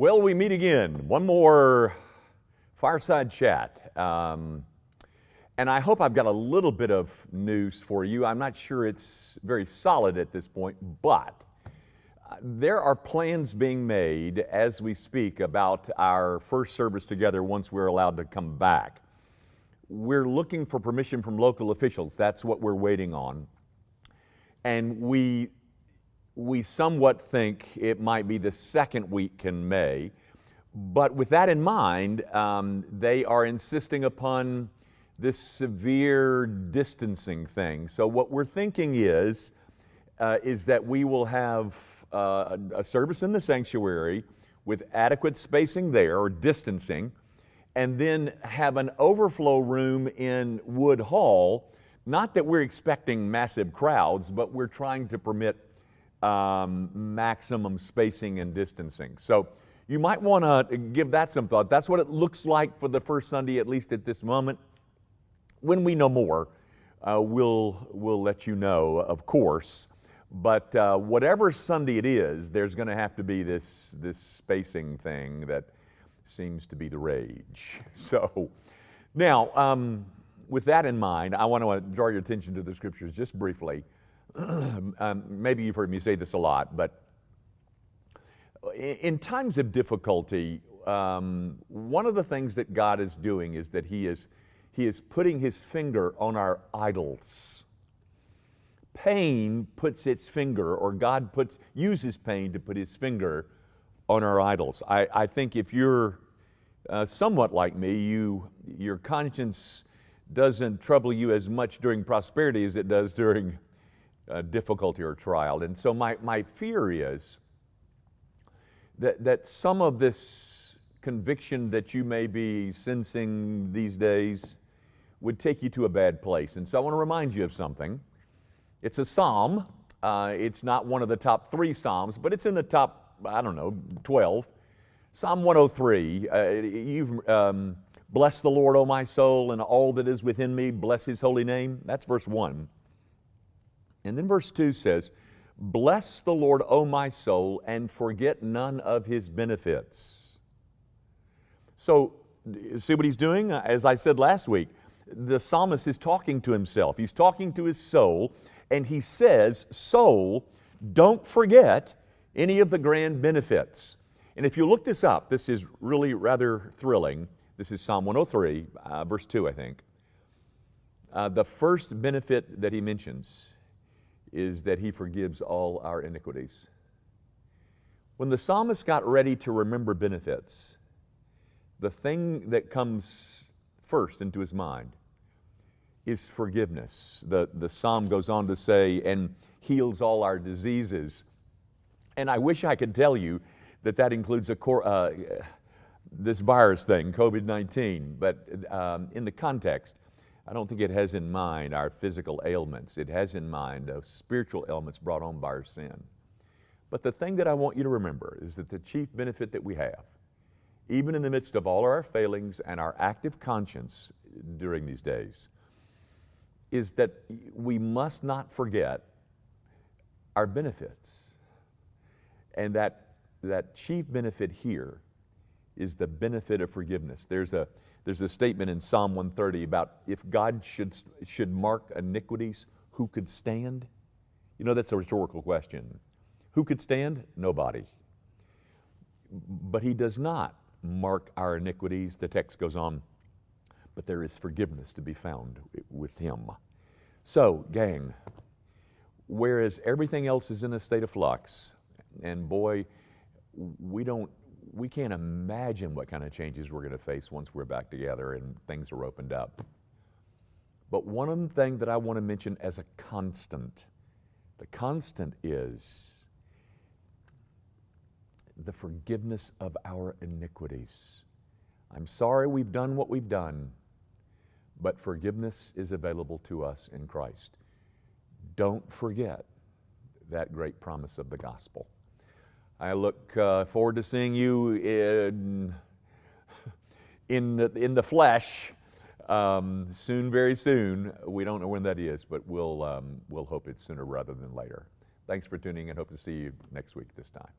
Well, we meet again. One more Fireside Chat. And I hope I've got a little bit of news for you. I'm not sure it's very solid at this point, but there are plans being made as we speak about our first service together once we're allowed to come back. We're looking for permission from local officials. That's what we're waiting on. And we somewhat think it might be the second week in May. But with that in mind, they are insisting upon this severe distancing thing. So what we're thinking is that we will have a service in the sanctuary with adequate spacing there, or distancing, and then have an overflow room in Wood Hall. Not that we're expecting massive crowds, but we're trying to permit maximum spacing and distancing. So you might want to give that some thought. That's what it looks like for the first Sunday, at least at this moment. When we know more, we'll let you know, of course. But whatever Sunday it is, there's going to have to be this spacing thing that seems to be the rage. So now, with that in mind, I want to draw your attention to the Scriptures just briefly. Maybe you've heard me say this a lot, but in times of difficulty, one of the things that God is doing is that He is putting His finger on our idols. Pain puts its finger, or God uses pain to put His finger on our idols. I think if you're somewhat like me, your conscience doesn't trouble you as much during prosperity as it does during difficulty or trial. And so my fear is that some of this conviction that you may be sensing these days would take you to a bad place. And so I want to remind you of something. It's a psalm. It's not one of the top 3 psalms, but it's in the top, 12. Psalm 103. You've bless the Lord, O my soul, and all that is within me. Bless His holy name. That's verse 1. And then verse 2 says, bless the Lord, O my soul, and forget none of His benefits. So, see what he's doing? As I said last week, the psalmist is talking to himself. He's talking to his soul, and he says, soul, don't forget any of the grand benefits. And if you look this up, this is really rather thrilling. This is Psalm 103, verse 2, I think. The first benefit that he mentions is that He forgives all our iniquities. When the psalmist got ready to remember benefits, the thing that comes first into his mind is forgiveness. The psalm goes on to say, and heals all our diseases. And I wish I could tell you that includes this virus thing, COVID-19, but in the context, I don't think it has in mind our physical ailments. It has in mind those spiritual ailments brought on by our sin. But the thing that I want you to remember is that the chief benefit that we have, even in the midst of all our failings and our active conscience during these days, is that we must not forget our benefits. And that chief benefit here is the benefit of forgiveness. There's a statement in Psalm 130 about if God should mark iniquities, who could stand? You know, that's a rhetorical question. Who could stand? Nobody. But He does not mark our iniquities. The text goes on, but there is forgiveness to be found with Him. So, gang, whereas everything else is in a state of flux, and boy, we can't imagine what kind of changes we're going to face once we're back together and things are opened up. But one thing that I want to mention as a constant, the constant is the forgiveness of our iniquities. I'm sorry we've done what we've done, but forgiveness is available to us in Christ. Don't forget that great promise of the gospel. I look forward to seeing you in the flesh soon, very soon. We don't know when that is, but we'll hope it's sooner rather than later. Thanks for tuning in. Hope to see you next week this time.